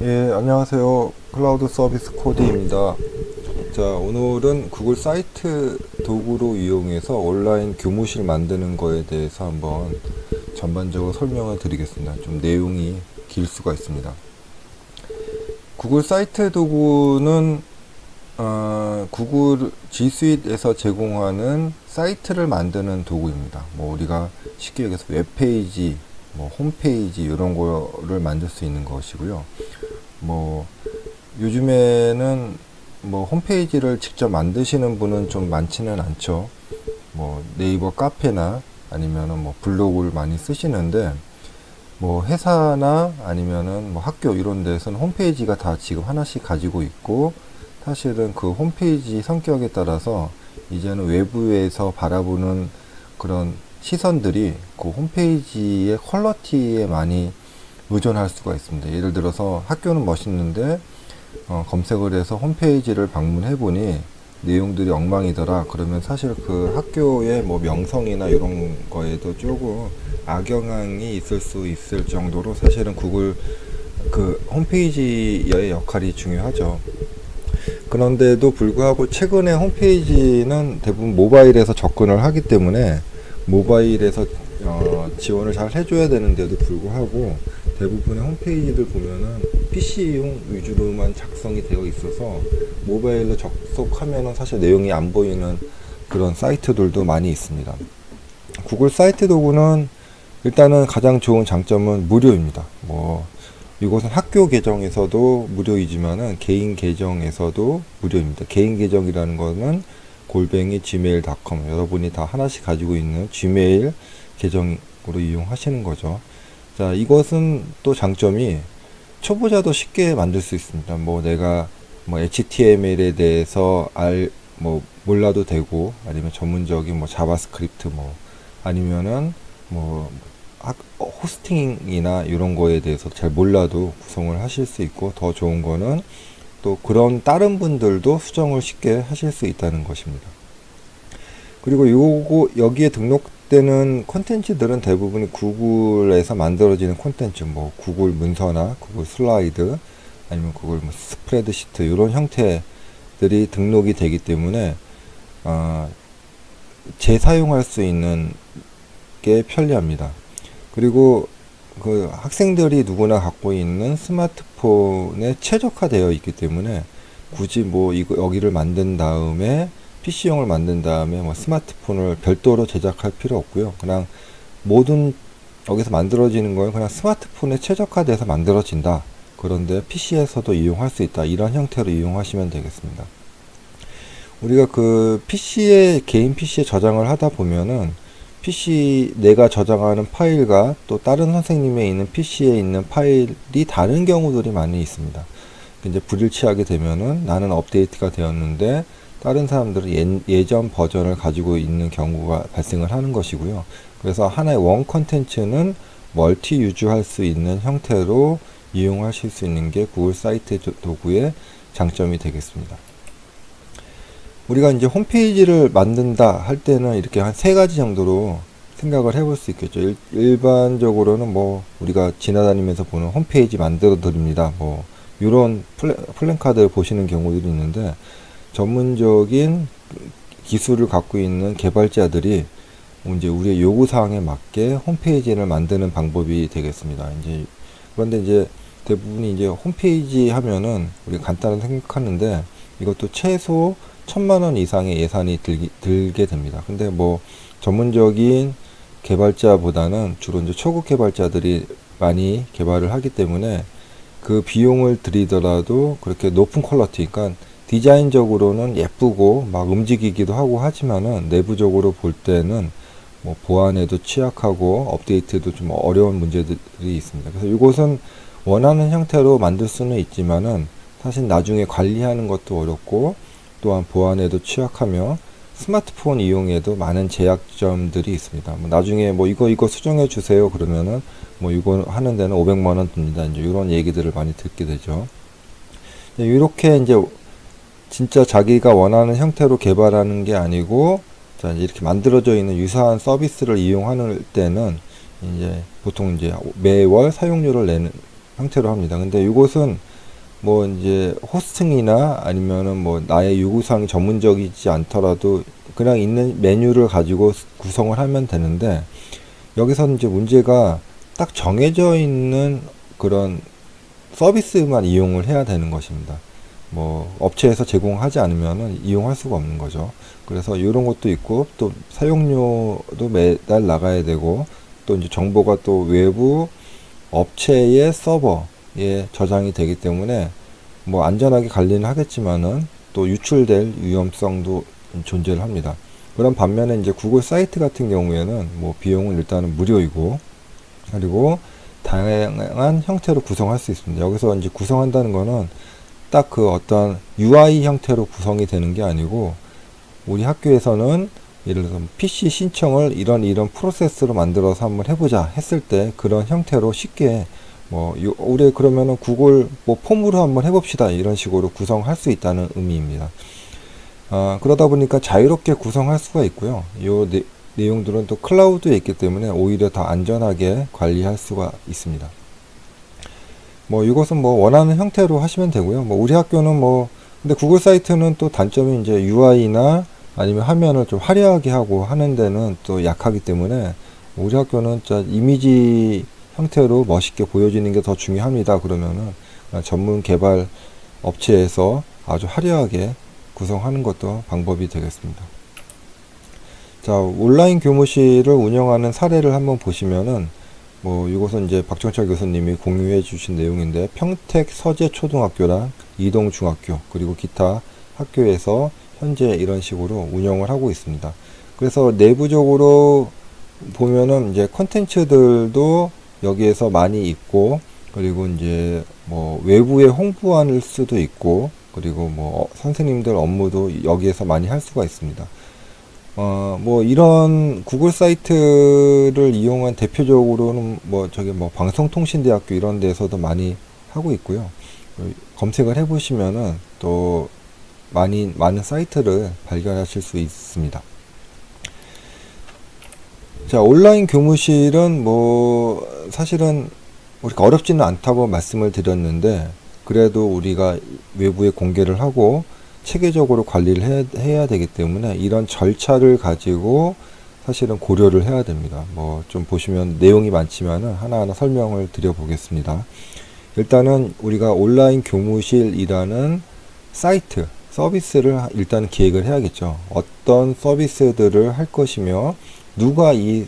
예, 안녕하세요. 클라우드 서비스 코디입니다. 자, 오늘은 구글 사이트 도구로 이용해서 온라인 교무실 만드는 거에 대해서 한번 전반적으로 설명을 드리겠습니다. 좀 내용이 길 수가 있습니다. 구글 사이트 도구는 구글 G Suite에서 제공하는 사이트를 만드는 도구입니다. 뭐 우리가 쉽게 얘기해서 웹페이지, 뭐 홈페이지 이런 거를 만들 수 있는 것이고요. 뭐 요즘에는 뭐 홈페이지를 직접 만드시는 분은 좀 많지는 않죠. 뭐 네이버 카페나 아니면은 뭐 블로그를 많이 쓰시는데, 뭐 회사나 아니면은 뭐 학교 이런 데서는 홈페이지가 다 지금 하나씩 가지고 있고, 사실은 그 홈페이지 성격에 따라서 이제는 외부에서 바라보는 그런 시선들이 그 홈페이지의 퀄리티에 많이 의존할 수가 있습니다. 예를 들어서 학교는 멋있는데 검색을 해서 홈페이지를 방문해 보니 내용들이 엉망이더라. 그러면 사실 그 학교의 뭐 명성이나 이런 거에도 조금 악영향이 있을 수 있을 정도로 사실은 구글 그 홈페이지의 역할이 중요하죠. 그런데도 불구하고 최근에 홈페이지는 대부분 모바일에서 접근을 하기 때문에 모바일에서 지원을 잘 해줘야 되는데도 불구하고 대부분의 홈페이지들 보면은 PC용 위주로만 작성이 되어 있어서 모바일로 접속하면은 사실 내용이 안 보이는 그런 사이트들도 많이 있습니다. 구글 사이트 도구는 일단은 가장 좋은 장점은 무료입니다. 뭐 이것은 학교 계정에서도 무료이지만은 개인 계정에서도 무료입니다. 개인 계정이라는 거는 골뱅이 gmail.com, 여러분이 다 하나씩 가지고 있는 gmail 계정으로 이용하시는 거죠. 자, 이것은 또 장점이 초보자도 쉽게 만들 수 있습니다. 뭐 내가 뭐 HTML에 대해서 뭐 몰라도 되고, 아니면 전문적인 뭐 자바스크립트 뭐 아니면은 뭐 호스팅이나 이런 거에 대해서 잘 몰라도 구성을 하실 수 있고, 더 좋은 거는 또 그런 다른 분들도 수정을 쉽게 하실 수 있다는 것입니다. 그리고 여기에 등록되는 콘텐츠들은 대부분 구글에서 만들어지는 콘텐츠, 뭐 구글 문서나 구글 슬라이드 아니면 구글 뭐 스프레드시트 이런 형태들이 등록이 되기 때문에 재사용할 수 있는 게 편리합니다. 그리고 그 학생들이 누구나 갖고 있는 스마트폰에 최적화되어 있기 때문에 굳이 뭐 이거 여기를 만든 다음에 PC용을 만든 다음에 뭐 스마트폰을 별도로 제작할 필요 없고요. 그냥 모든 여기서 만들어지는 건 그냥 스마트폰에 최적화돼서 만들어진다. 그런데 PC에서도 이용할 수 있다. 이런 형태로 이용하시면 되겠습니다. 우리가 그 개인 PC에 저장을 하다 보면은 내가 저장하는 파일과 또 다른 선생님의 있는 PC에 있는 파일이 다른 경우들이 많이 있습니다. 이제 불일치하게 되면은 나는 업데이트가 되었는데 다른 사람들은 예전 버전을 가지고 있는 경우가 발생을 하는 것이고요. 그래서 하나의 원 컨텐츠는 멀티 유즈할 수 있는 형태로 이용하실 수 있는 게 구글 사이트 도구의 장점이 되겠습니다. 우리가 이제 홈페이지를 만든다 할 때는 이렇게 한 세 가지 정도로 생각을 해볼 수 있겠죠. 일반적으로는 뭐 우리가 지나다니면서 보는 홈페이지 만들어 드립니다. 뭐 이런 플랜카드 보시는 경우들이 있는데, 전문적인 기술을 갖고 있는 개발자들이 이제 우리의 요구 사항에 맞게 홈페이지를 만드는 방법이 되겠습니다. 그런데 이제 대부분이 이제 홈페이지 하면은 우리가 간단하게 생각하는데 이것도 최소 1,000만 원 이상의 예산이 들게 됩니다. 근데 뭐 전문적인 개발자보다는 주로 이제 초급 개발자들이 많이 개발을 하기 때문에 그 비용을 들이더라도 그렇게 높은 퀄리티, 그러니까 디자인적으로는 예쁘고 막 움직이기도 하고 하지만은 내부적으로 볼 때는 뭐 보안에도 취약하고 업데이트도 좀 어려운 문제들이 있습니다. 그래서 이것은 원하는 형태로 만들 수는 있지만은 사실 나중에 관리하는 것도 어렵고, 또한 보안에도 취약하며 스마트폰 이용에도 많은 제약점들이 있습니다. 뭐 나중에 뭐 이거 수정해 주세요 그러면은 뭐 이거 하는 데는 500만 원 듭니다. 이제 이런 얘기들을 많이 듣게 되죠. 이렇게 이제 진짜 자기가 원하는 형태로 개발하는 게 아니고, 자, 이렇게 만들어져 있는 유사한 서비스를 이용하는 때는 이제 보통 이제 매월 사용료를 내는 형태로 합니다. 근데 이것은 뭐 이제 호스팅이나 아니면은 뭐 나의 요구사항이 전문적이지 않더라도 그냥 있는 메뉴를 가지고 구성을 하면 되는데, 여기서는 이제 문제가 딱 정해져 있는 그런 서비스만 이용을 해야 되는 것입니다. 뭐 업체에서 제공하지 않으면은 이용할 수가 없는 거죠. 그래서 이런 것도 있고, 또 사용료도 매달 나가야 되고, 또 이제 정보가 또 외부 업체의 서버에 저장이 되기 때문에 뭐 안전하게 관리는 하겠지만은 또 유출될 위험성도 존재를 합니다. 그런 반면에 이제 구글 사이트 같은 경우에는 뭐 비용은 일단은 무료이고, 그리고 다양한 형태로 구성할 수 있습니다. 여기서 이제 구성한다는 거는 딱 그 어떤 UI 형태로 구성이 되는 게 아니고, 우리 학교에서는 예를 들어서 PC 신청을 이런 프로세스로 만들어서 한번 해보자 했을 때 그런 형태로 쉽게 뭐 우리 그러면은 구글 뭐 폼으로 한번 해봅시다 이런 식으로 구성할 수 있다는 의미입니다. 그러다 보니까 자유롭게 구성할 수가 있고요. 요 내용들은 또 클라우드에 있기 때문에 오히려 더 안전하게 관리할 수가 있습니다. 뭐 이것은 뭐 원하는 형태로 하시면 되고요. 뭐 우리 학교는 뭐 근데 구글 사이트는 또 단점이 이제 UI나 아니면 화면을 좀 화려하게 하고 하는 데는 또 약하기 때문에, 우리 학교는 진짜 이미지 형태로 멋있게 보여지는 게 더 중요합니다. 그러면은 전문 개발 업체에서 아주 화려하게 구성하는 것도 방법이 되겠습니다. 자, 온라인 교무실을 운영하는 사례를 한번 보시면은, 뭐 이것은 이제 박정철 교수님이 공유해 주신 내용인데, 평택 서재초등학교랑 이동중학교 그리고 기타 학교에서 현재 이런 식으로 운영을 하고 있습니다. 그래서 내부적으로 보면은 이제 컨텐츠들도 여기에서 많이 있고, 그리고 이제 뭐 외부에 홍보할 수도 있고, 그리고 뭐 선생님들 업무도 여기에서 많이 할 수가 있습니다. 뭐 이런 구글 사이트를 이용한 대표적으로는 뭐 저기 뭐 방송통신대학교 이런 데서도 많이 하고 있고요. 검색을 해보시면은 또 많은 사이트를 발견하실 수 있습니다. 자, 온라인 교무실은 뭐 사실은 우리가 어렵지는 않다고 말씀을 드렸는데, 그래도 우리가 외부에 공개를 하고 체계적으로 관리를 해야 되기 때문에 이런 절차를 가지고 사실은 고려를 해야 됩니다. 뭐 좀 보시면 내용이 많지만은 하나하나 설명을 드려 보겠습니다. 일단은 우리가 온라인 교무실이라는 사이트 서비스를 일단 기획을 해야겠죠. 어떤 서비스들을 할 것이며 누가 이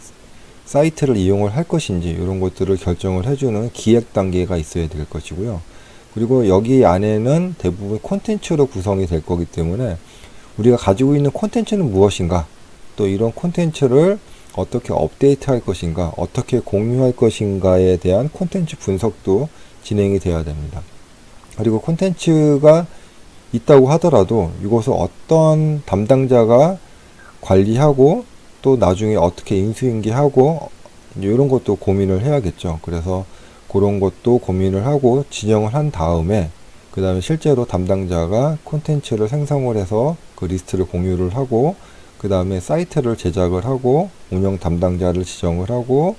사이트를 이용을 할 것인지 이런 것들을 결정을 해주는 기획 단계가 있어야 될 것이고요. 그리고 여기 안에는 대부분 콘텐츠로 구성이 될 거기 때문에 우리가 가지고 있는 콘텐츠는 무엇인가, 또 이런 콘텐츠를 어떻게 업데이트 할 것인가, 어떻게 공유할 것인가에 대한 콘텐츠 분석도 진행이 되어야 됩니다. 그리고 콘텐츠가 있다고 하더라도 이것을 어떤 담당자가 관리하고 또 나중에 어떻게 인수인계하고 이런 것도 고민을 해야겠죠. 그래서 그런 것도 고민을 하고 지정을 한 다음에 그 다음에 실제로 담당자가 콘텐츠를 생성을 해서 그 리스트를 공유를 하고, 그 다음에 사이트를 제작을 하고 운영 담당자를 지정을 하고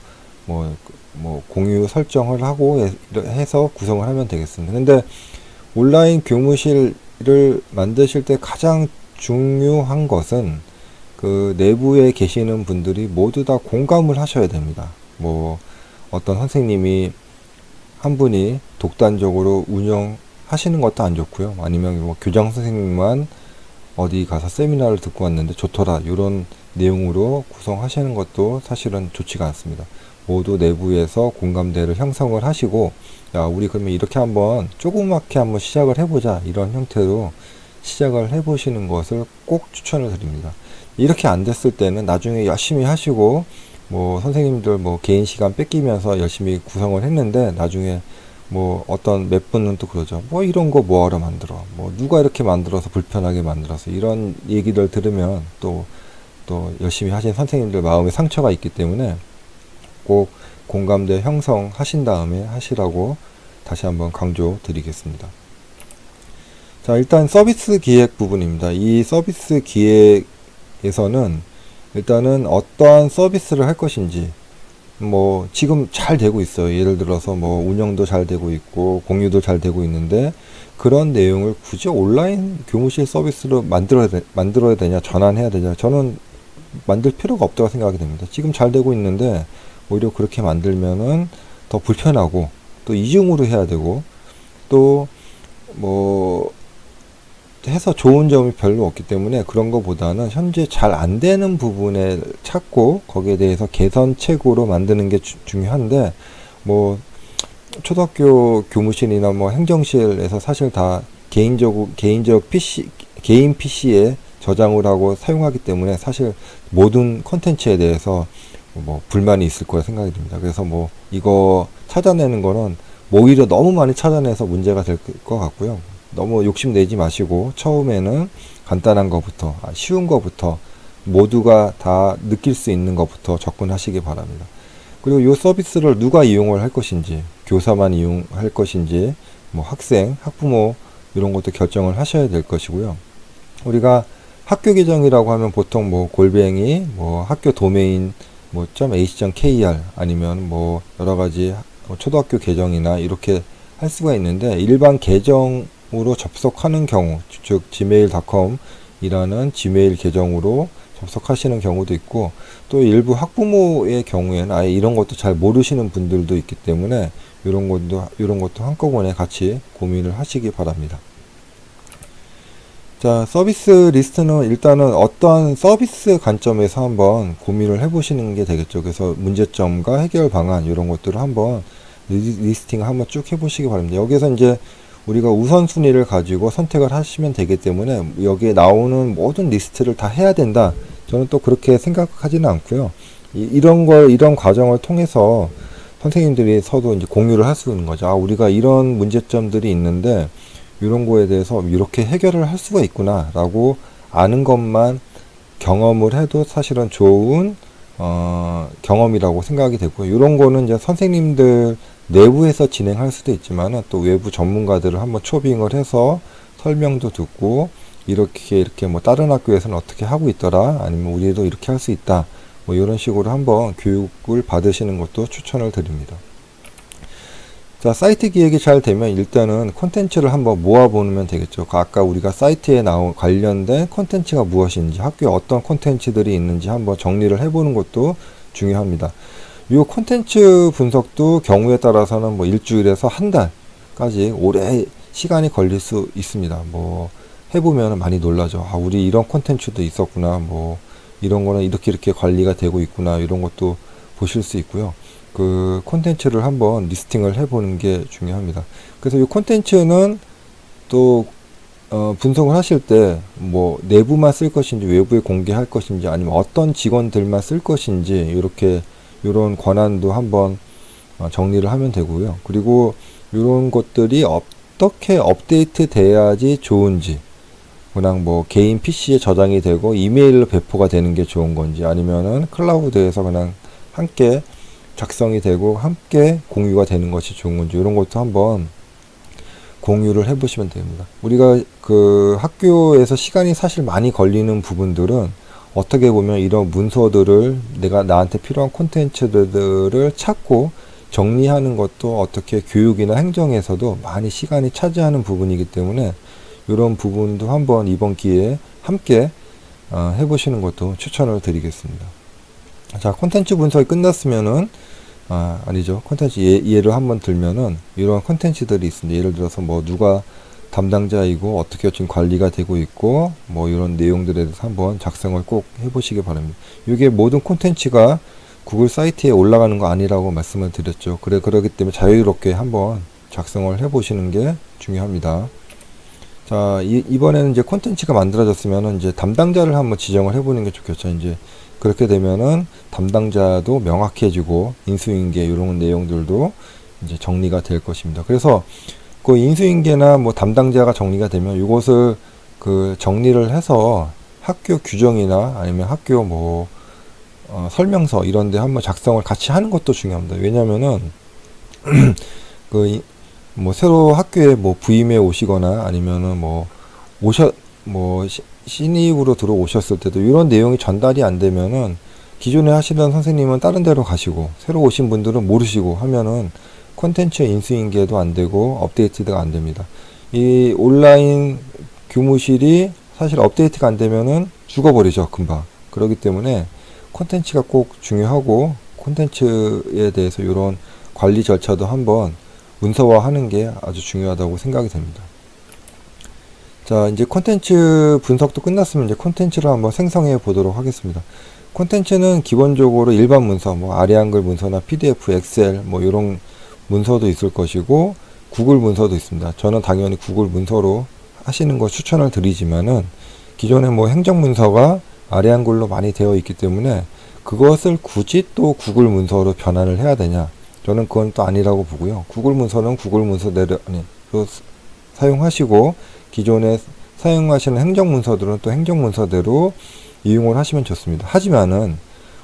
뭐 공유 설정을 하고 해서 구성을 하면 되겠습니다. 근데 온라인 교무실을 만드실 때 가장 중요한 것은 그 내부에 계시는 분들이 모두 다 공감을 하셔야 됩니다. 뭐 어떤 선생님이 한 분이 독단적으로 운영하시는 것도 안 좋고요. 아니면 뭐 교장 선생님만 어디 가서 세미나를 듣고 왔는데 좋더라 이런 내용으로 구성하시는 것도 사실은 좋지가 않습니다. 모두 내부에서 공감대를 형성을 하시고, 야, 우리 그러면 이렇게 한번 조그맣게 한번 시작을 해보자 이런 형태로 시작을 해보시는 것을 꼭 추천을 드립니다. 이렇게 안 됐을 때는 나중에 열심히 하시고 뭐 선생님들 뭐 개인 시간 뺏기면서 열심히 구성을 했는데 나중에 뭐 어떤 몇 분은 또 그러죠. 뭐 이런 거 뭐하러 만들어? 뭐 누가 이렇게 만들어서 불편하게 만들어서, 이런 얘기를 들으면 또 열심히 하신 선생님들 마음에 상처가 있기 때문에 꼭 공감대 형성하신 다음에 하시라고 다시 한번 강조 드리겠습니다. 자, 일단 서비스 기획 부분입니다. 이 서비스 기획에서는 일단은 어떠한 서비스를 할 것인지, 뭐 지금 잘 되고 있어요. 예를 들어서 뭐 운영도 잘 되고 있고 공유도 잘 되고 있는데 그런 내용을 굳이 온라인 교무실 서비스로 만들어야 되냐, 전환해야 되냐, 저는 만들 필요가 없다고 생각이 됩니다. 지금 잘 되고 있는데 오히려 그렇게 만들면은 더 불편하고 또 이중으로 해야 되고 또 뭐 해서 좋은 점이 별로 없기 때문에 그런 것보다는 현재 잘 안 되는 부분에 찾고 거기에 대해서 개선책으로 만드는 게 중요한데 뭐 초등학교 교무실이나 뭐 행정실에서 사실 다 개인적 PC, 개인 PC에 저장을 하고 사용하기 때문에 사실 모든 콘텐츠에 대해서 뭐 불만이 있을 거라 생각이 듭니다. 그래서 뭐 이거 찾아내는 거는 뭐 오히려 너무 많이 찾아내서 문제가 될 것 같고요. 너무 욕심내지 마시고 처음에는 간단한 것부터, 쉬운 것부터 모두가 다 느낄 수 있는 것부터 접근하시기 바랍니다. 그리고 이 서비스를 누가 이용을 할 것인지, 교사만 이용할 것인지, 뭐 학생, 학부모 이런 것도 결정을 하셔야 될 것이고요. 우리가 학교 계정이라고 하면 보통 뭐 골뱅이, 뭐 학교 도메인, 뭐 .ac.kr 아니면 뭐 여러 가지 초등학교 계정이나 이렇게 할 수가 있는데 일반 계정으로 접속하는 경우, 즉 gmail.com 이라는 지메일 계정으로 접속하시는 경우도 있고 또 일부 학부모의 경우에는 아예 이런 것도 잘 모르시는 분들도 있기 때문에 이런 것도 한꺼번에 같이 고민을 하시기 바랍니다. 자, 서비스 리스트는 일단은 어떠한 서비스 관점에서 한번 고민을 해보시는 게 되겠죠. 그래서 문제점과 해결 방안 이런 것들을 한번 리스팅을 한번 쭉 해보시기 바랍니다. 여기서 이제 우리가 우선순위를 가지고 선택을 하시면 되기 때문에 여기에 나오는 모든 리스트를 다 해야 된다. 저는 또 그렇게 생각하지는 않고요. 이런 과정을 통해서 선생님들이 서로 이제 공유를 할 수 있는 거죠. 아, 우리가 이런 문제점들이 있는데 이런 거에 대해서 이렇게 해결을 할 수가 있구나 라고 아는 것만 경험을 해도 사실은 좋은 경험이라고 생각이 되고 이런 거는 이제 선생님들 내부에서 진행할 수도 있지만 또 외부 전문가들을 한번 초빙을 해서 설명도 듣고 이렇게 뭐 다른 학교에서는 어떻게 하고 있더라 아니면 우리도 이렇게 할 수 있다 뭐 이런 식으로 한번 교육을 받으시는 것도 추천을 드립니다. 자, 사이트 기획이 잘 되면 일단은 콘텐츠를 한번 모아보면 되겠죠. 아까 우리가 사이트에 나온 관련된 콘텐츠가 무엇인지 학교에 어떤 콘텐츠들이 있는지 한번 정리를 해보는 것도 중요합니다. 이 콘텐츠 분석도 경우에 따라서는 뭐 일주일에서 한 달까지 오래 시간이 걸릴 수 있습니다. 뭐 해보면 많이 놀라죠. 아, 우리 이런 콘텐츠도 있었구나. 뭐 이런 거는 이렇게 관리가 되고 있구나. 이런 것도 보실 수 있고요. 그 콘텐츠를 한번 리스팅을 해보는 게 중요합니다. 그래서 이 콘텐츠는 또 분석을 하실 때 뭐 내부만 쓸 것인지 외부에 공개할 것인지 아니면 어떤 직원들만 쓸 것인지 이렇게 이런 권한도 한번 정리를 하면 되고요. 그리고 이런 것들이 어떻게 업데이트 돼야지 좋은지 그냥 뭐 개인 PC에 저장이 되고 이메일로 배포가 되는 게 좋은 건지 아니면은 클라우드에서 그냥 함께 작성이 되고 함께 공유가 되는 것이 좋은 건지 이런 것도 한번 공유를 해 보시면 됩니다. 우리가 그 학교에서 시간이 사실 많이 걸리는 부분들은 어떻게 보면 이런 문서들을 내가 나한테 필요한 콘텐츠들을 찾고 정리하는 것도 어떻게 교육이나 행정에서도 많이 시간이 차지하는 부분이기 때문에 이런 부분도 한번 이번 기회에 함께 해보시는 것도 추천을 드리겠습니다. 자, 콘텐츠 분석이 끝났으면은 아니죠. 콘텐츠 예를 한번 들면은 이런 콘텐츠들이 있습니다. 예를 들어서 뭐 누가 담당자이고 어떻게 지금 관리가 되고 있고 뭐 이런 내용들에 대해서 한번 작성을 꼭 해보시기 바랍니다. 이게 모든 콘텐츠가 구글 사이트에 올라가는 거 아니라고 말씀을 드렸죠. 그러기 때문에 자유롭게 한번 작성을 해보시는 게 중요합니다. 자, 이번에는 이제 콘텐츠가 만들어졌으면은 이제 담당자를 한번 지정을 해보는 게 좋겠죠. 이제 그렇게 되면은 담당자도 명확해지고 인수인계 이런 내용들도 이제 정리가 될 것입니다. 그래서 그 인수인계나 뭐 담당자가 정리가 되면 이것을 그 정리를 해서 학교 규정이나 아니면 학교 뭐 설명서 이런 데 한번 작성을 같이 하는 것도 중요합니다. 왜냐면은 그 뭐 새로 학교에 뭐 부임해 오시거나 아니면은 뭐 신입으로 들어오셨을 때도 이런 내용이 전달이 안 되면은 기존에 하시던 선생님은 다른 데로 가시고 새로 오신 분들은 모르시고 하면은 콘텐츠 인수인계도 안 되고 업데이트가 안 됩니다. 이 온라인 교무실이 사실 업데이트가 안 되면은 죽어버리죠, 금방. 그렇기 때문에 콘텐츠가 꼭 중요하고, 콘텐츠에 대해서 이런 관리 절차도 한번 문서화하는 게 아주 중요하다고 생각이 됩니다. 자, 이제 콘텐츠 분석도 끝났으면 이제 콘텐츠를 한번 생성해 보도록 하겠습니다. 콘텐츠는 기본적으로 일반 문서, 뭐 아리한글 문서나 PDF, 엑셀, 뭐 이런 문서도 있을 것이고, 구글 문서도 있습니다. 저는 당연히 구글 문서로 하시는 거 추천을 드리지만은, 기존에 뭐 행정문서가 아리한글로 많이 되어 있기 때문에 그것을 굳이 또 구글 문서로 변환을 해야 되냐? 저는 그건 또 아니라고 보고요. 구글 문서는 구글 문서대로 사용하시고, 기존에 사용하시는 행정문서들은 또 행정문서대로 이용을 하시면 좋습니다. 하지만은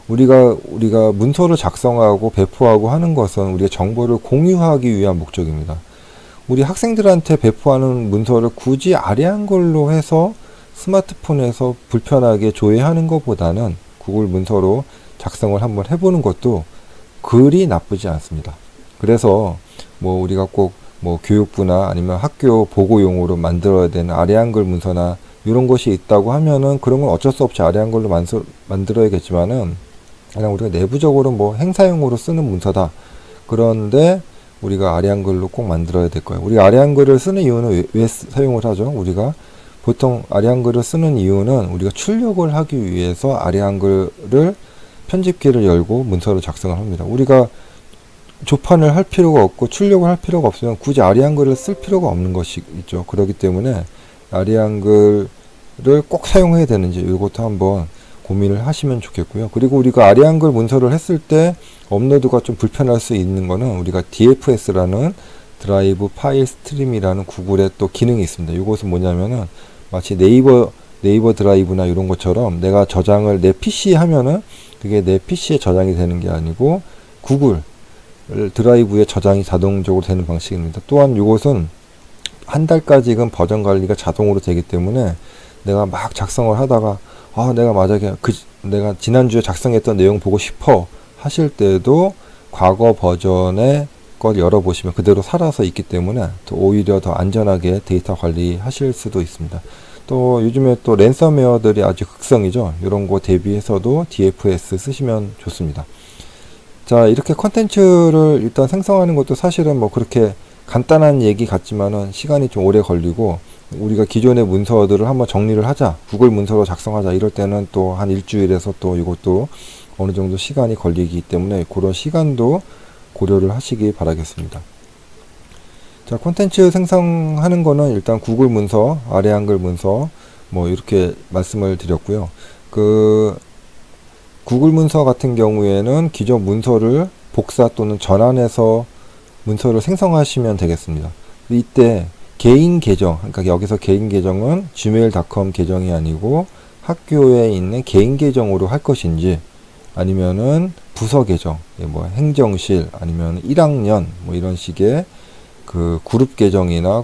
우리가 문서를 작성하고 배포하고 하는 것은 우리가 정보를 공유하기 위한 목적입니다. 우리 학생들한테 배포하는 문서를 굳이 아리한글로 해서 스마트폰에서 불편하게 조회하는 것보다는 구글 문서로 작성을 한번 해보는 것도 그리 나쁘지 않습니다. 그래서 뭐 우리가 꼭 뭐 교육부나 아니면 학교 보고용으로 만들어야 되는 아리한글 문서나 이런 것이 있다고 하면은 그런 건 어쩔 수 없이 아리한글로 만들어야겠지만은, 그냥 우리가 내부적으로 뭐 행사용으로 쓰는 문서다. 그런데 우리가 아리한글로 꼭 만들어야 될 거예요. 우리가 아리한글을 쓰는 이유는 왜 사용을 하죠? 우리가 보통 아리한글을 쓰는 이유는 우리가 출력을 하기 위해서 아리한글을 편집기를 열고 문서를 작성을 합니다. 우리가 조판을 할 필요가 없고 출력을 할 필요가 없으면 굳이 아리한글을 쓸 필요가 없는 것이죠. 그렇기 때문에 아리한글을 꼭 사용해야 되는지 이것도 한번 고민을 하시면 좋겠고요. 그리고 우리가 아리한글 문서를 했을 때 업로드가 좀 불편할 수 있는 거는, 우리가 DFS라는 드라이브 파일 스트림이라는 구글의 또 기능이 있습니다. 이것은 뭐냐면은 마치 네이버 드라이브나 이런 것처럼 내가 저장을 내 PC에 하면은 그게 내 PC에 저장이 되는 게 아니고 구글 드라이브에 저장이 자동적으로 되는 방식입니다. 또한 이것은 한 달까지는 버전 관리가 자동으로 되기 때문에 내가 막 작성을 하다가 내가 만약에 내가 지난주에 작성했던 내용 보고 싶어 하실 때도 과거 버전의 걸 열어보시면 그대로 살아서 있기 때문에 또 오히려 더 안전하게 데이터 관리하실 수도 있습니다. 또 요즘에 또 랜섬웨어들이 아주 극성이죠. 이런 거 대비해서도 DFS 쓰시면 좋습니다. 자, 이렇게 컨텐츠를 일단 생성하는 것도 사실은 뭐 그렇게 간단한 얘기 같지만은 시간이 좀 오래 걸리고, 우리가 기존의 문서들을 한번 정리를 하자, 구글 문서로 작성하자 이럴 때는 또 한 일주일에서 또 이것도 어느 정도 시간이 걸리기 때문에 그런 시간도 고려를 하시기 바라겠습니다. 자, 콘텐츠 생성하는 거는 일단 구글 문서, 아리한글 문서 뭐 이렇게 말씀을 드렸고요. 구글 문서 같은 경우에는 기존 문서를 복사 또는 전환해서 문서를 생성하시면 되겠습니다. 이때 개인 계정, 그러니까 여기서 개인 계정은 gmail.com 계정이 아니고 학교에 있는 개인 계정으로 할 것인지, 아니면은 부서 계정, 뭐 행정실 아니면 1학년 뭐 이런 식의 그 그룹 계정이나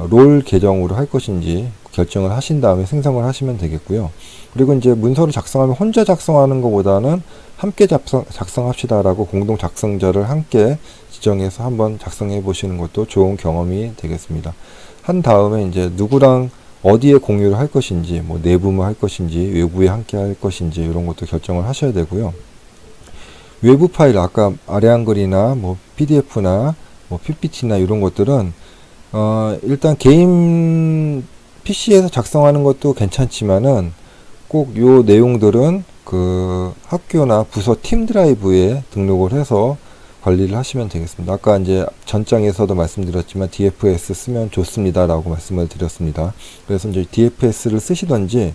롤 계정으로 할 것인지 결정을 하신 다음에 생성을 하시면 되겠고요. 그리고 이제 문서를 작성하면 혼자 작성하는 것보다는 함께 작성합시다라고 공동 작성자를 함께 지정해서 한번 작성해 보시는 것도 좋은 경험이 되겠습니다. 한 다음에 이제 누구랑 어디에 공유를 할 것인지, 뭐 내부만 할 것인지, 외부에 함께 할 것인지 이런 것도 결정을 하셔야 되고요. 외부 파일, 아까 아리한글이나 뭐 PDF나 뭐 PPT나 이런 것들은 일단 개인 PC에서 작성하는 것도 괜찮지만은 꼭 요 내용들은 그 학교나 부서 팀 드라이브에 등록을 해서 관리를 하시면 되겠습니다. 아까 이제 전장에서도 말씀드렸지만 DFS 쓰면 좋습니다라고 말씀을 드렸습니다. 그래서 이제 DFS를 쓰시던지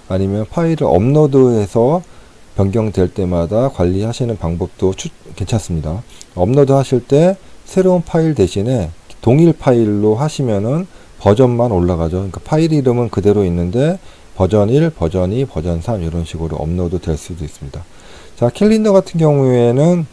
아니면 파일을 업로드해서 변경될 때마다 관리하시는 방법도 괜찮습니다. 업로드 하실 때 새로운 파일 대신에 동일 파일로 하시면은 버전만 올라가죠. 그러니까 파일 이름은 그대로 있는데 버전 1, 버전 2, 버전 3 이런 식으로 업로드 될 수도 있습니다. 자, 캘린더 같은 경우에는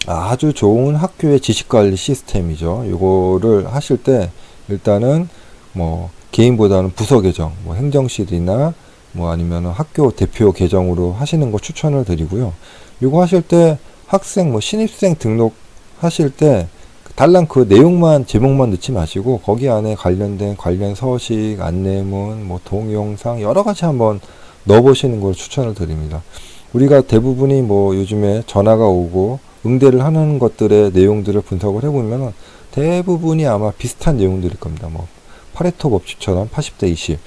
아주 좋은 학교의 지식관리 시스템이죠. 이거를 하실 때 일단은 뭐 개인보다는 부서 계정, 뭐 행정실이나 뭐 아니면 학교 대표 계정으로 하시는 거 추천을 드리고요. 이거 하실 때 학생 뭐 신입생 등록하실 때 달랑 그 내용만 제목만 넣지 마시고 거기 안에 관련된 관련 서식, 안내문, 뭐 동영상 여러 가지 한번 넣어보시는 걸 추천을 드립니다. 우리가 대부분이 뭐 요즘에 전화가 오고 응대를 하는 것들의 내용들을 분석을 해보면 대부분이 아마 비슷한 내용들일 겁니다. 뭐 파레토 법칙처럼 80대 20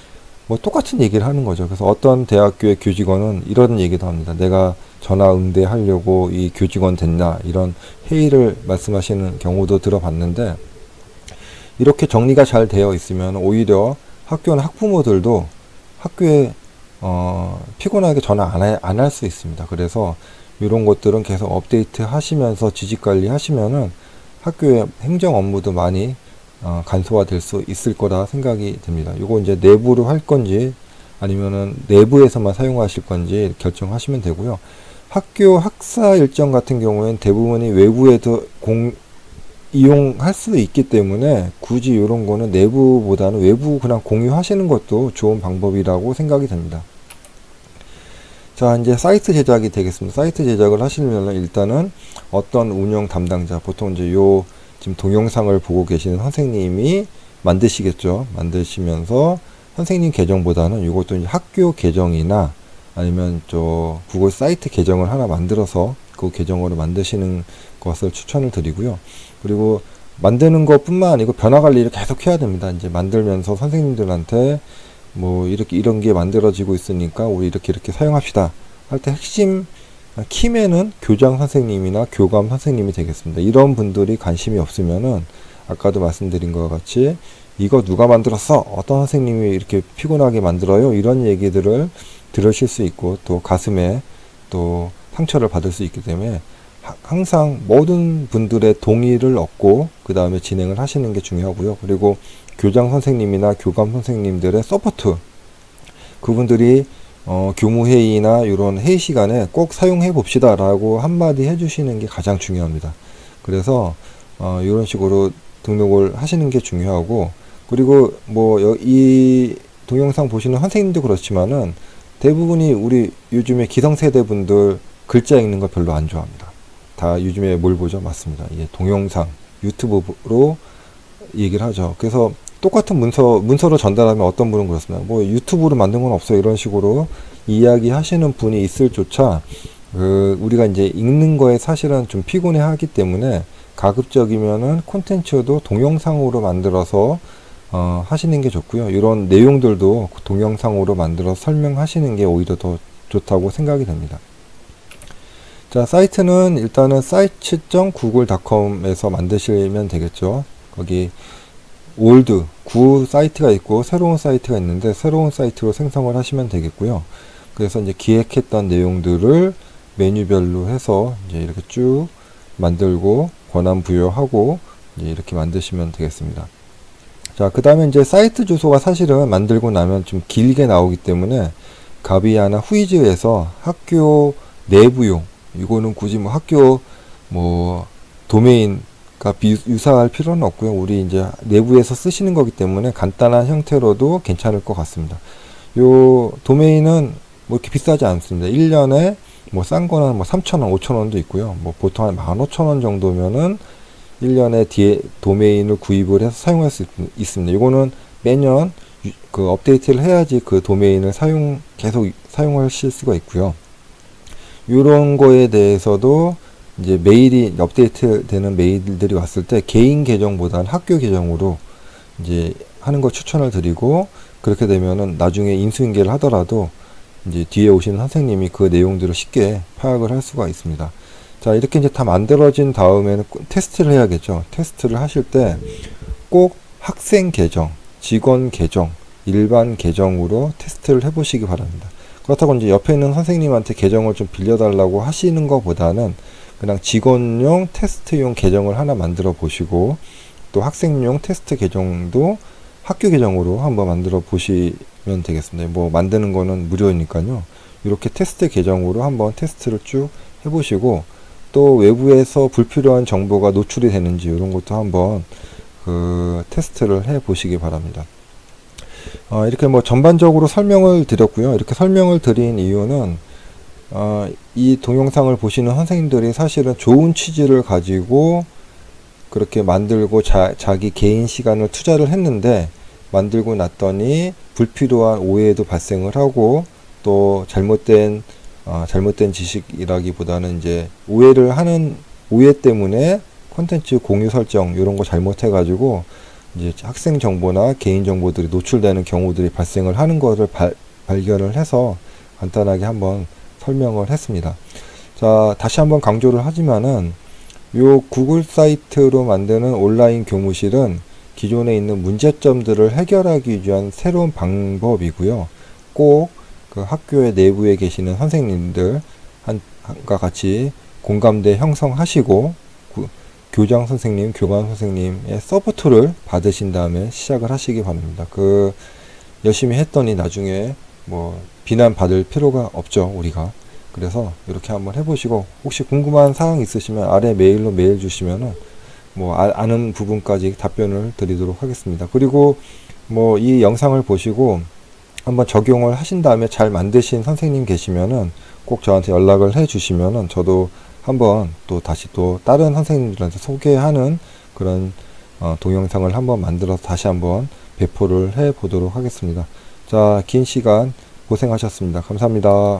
뭐 똑같은 얘기를 하는 거죠. 그래서 어떤 대학교의 교직원은 이런 얘기도 합니다. 내가 전화 응대하려고 이 교직원 됐나 이런 회의를 말씀하시는 경우도 들어봤는데, 이렇게 정리가 잘 되어 있으면 오히려 학교나 학부모들도 학교에 피곤하게 전화 안 할 수 있습니다. 그래서 이런 것들은 계속 업데이트 하시면서 지식 관리 하시면은 학교의 행정 업무도 많이 간소화될 수 있을 거라 생각이 듭니다. 이거 이제 내부로 할 건지 아니면은 내부에서만 사용하실 건지 결정하시면 되고요. 학교 학사 일정 같은 경우에는 대부분이 외부에도 이용할 수 있기 때문에 굳이 이런 거는 내부보다는 외부 그냥 공유하시는 것도 좋은 방법이라고 생각이 됩니다. 자, 이제 사이트 제작이 되겠습니다. 사이트 제작을 하시려면 일단은 어떤 운영 담당자, 보통 이제 요 지금 동영상을 보고 계시는 선생님이 만드시겠죠. 만드시면서 선생님 계정보다는 이것도 이제 학교 계정이나 아니면 구글 사이트 계정을 하나 만들어서 그 계정으로 만드시는 것을 추천을 드리고요. 그리고 만드는 것뿐만 아니고 변화 관리를 계속 해야 됩니다. 이제 만들면서 선생님들한테 뭐 이렇게 이런 게 만들어지고 있으니까 우리 이렇게 사용합시다 할 때 핵심 키맨은 교장 선생님이나 교감 선생님이 되겠습니다. 이런 분들이 관심이 없으면은 아까도 말씀드린 것 같이 이거 누가 만들었어? 어떤 선생님이 이렇게 피곤하게 만들어요? 이런 얘기들을 들으실 수 있고 또 가슴에 또 상처를 받을 수 있기 때문에 항상 모든 분들의 동의를 얻고 그 다음에 진행을 하시는 게 중요하고요. 그리고 교장 선생님이나 교감 선생님들의 서포트, 그분들이 교무회의나 이런 회의 시간에 꼭 사용해 봅시다 라고 한마디 해주시는 게 가장 중요합니다. 그래서 이런 식으로 등록을 하시는 게 중요하고, 그리고 뭐 이 동영상 보시는 선생님도 그렇지만은 대부분이 우리 요즘에 기성세대 분들 글자 읽는 거 별로 안 좋아합니다. 다 요즘에 뭘 보죠? 맞습니다. 이게 동영상, 유튜브로 얘기를 하죠. 그래서 똑같은 문서로 전달하면 어떤 분은 그렇습니다. 뭐 유튜브로 만든 건 없어요. 이런 식으로 이야기 하시는 분이 있을 조차 우리가 이제 읽는 거에 사실은 좀 피곤해 하기 때문에 가급적이면은 콘텐츠도 동영상으로 만들어서 하시는 게 좋고요. 이런 내용들도 동영상으로 만들어 설명하시는 게 오히려 더 좋다고 생각이 됩니다. 자, 사이트는 일단은 sites.google.com에서 만드시면 되겠죠. 거기 구 사이트가 있고 새로운 사이트가 있는데 새로운 사이트로 생성을 하시면 되겠고요. 그래서 이제 기획했던 내용들을 메뉴별로 해서 이제 이렇게 쭉 만들고 권한 부여하고 이제 이렇게 만드시면 되겠습니다. 자, 그 다음에 이제 사이트 주소가 사실은 만들고 나면 좀 길게 나오기 때문에 가비아나 후이즈에서 학교 내부용, 이거는 굳이 뭐 학교 뭐 도메인 유사할 필요는 없고요. 우리 이제 내부에서 쓰시는 거기 때문에 간단한 형태로도 괜찮을 것 같습니다. 요 도메인은 뭐 이렇게 비싸지 않습니다. 1년에 뭐 싼 거는 뭐 3,000원, 5,000원도 있고요. 뭐 보통 한 15,000원 정도면은 1년에 뒤에 도메인을 구입을 해서 사용할 수 있습니다. 이거는 매년 그 업데이트를 해야지 그 도메인을 계속 사용하실 수가 있고요. 이런 거에 대해서도 이제 메일이 업데이트 되는 메일들이 왔을 때 개인 계정보다는 학교 계정으로 이제 하는 걸 추천을 드리고, 그렇게 되면은 나중에 인수인계를 하더라도 이제 뒤에 오시는 선생님이 그 내용들을 쉽게 파악을 할 수가 있습니다. 자, 이렇게 이제 다 만들어진 다음에는 테스트를 해야겠죠. 테스트를 하실 때 꼭 학생 계정, 직원 계정, 일반 계정으로 테스트를 해보시기 바랍니다. 그렇다고 이제 옆에 있는 선생님한테 계정을 좀 빌려달라고 하시는 것보다는 그냥 직원용 테스트용 계정을 하나 만들어 보시고, 또 학생용 테스트 계정도 학교 계정으로 한번 만들어 보시면 되겠습니다. 뭐 만드는 거는 무료이니까요. 이렇게 테스트 계정으로 한번 테스트를 쭉 해보시고, 또 외부에서 불필요한 정보가 노출이 되는지 이런 것도 한번 테스트를 해 보시기 바랍니다. 이렇게 뭐 전반적으로 설명을 드렸고요. 이렇게 설명을 드린 이유는 이 동영상을 보시는 선생님들이 사실은 좋은 취지를 가지고 그렇게 만들고 자기 개인 시간을 투자를 했는데, 만들고 났더니 불필요한 오해도 발생을 하고, 또 잘못된 지식이라기보다는 이제 오해 때문에 콘텐츠 공유 설정 이런 거 잘못해 가지고 이제 학생 정보나 개인 정보들이 노출되는 경우들이 발생을 하는 것을 발견을 해서 간단하게 한번 설명을 했습니다. 자, 다시 한번 강조를 하지만은 요 구글 사이트로 만드는 온라인 교무실은 기존에 있는 문제점들을 해결하기 위한 새로운 방법이고요. 꼭 그 학교의 내부에 계시는 선생님들 한과 같이 공감대 형성하시고, 교장 선생님, 교관 선생님의 서포트를 받으신 다음에 시작을 하시기 바랍니다. 열심히 했더니 나중에 뭐 비난 받을 필요가 없죠, 우리가. 그래서 이렇게 한번 해보시고, 혹시 궁금한 사항 있으시면 아래 메일로 메일 주시면은 뭐 아는 부분까지 답변을 드리도록 하겠습니다. 그리고 뭐 이 영상을 보시고 한번 적용을 하신 다음에 잘 만드신 선생님 계시면은 꼭 저한테 연락을 해 주시면은 저도 한번 또 다시 또 다른 선생님들한테 소개하는 그런 동영상을 한번 만들어서 다시 한번 배포를 해 보도록 하겠습니다. 자, 긴 시간 고생하셨습니다. 감사합니다.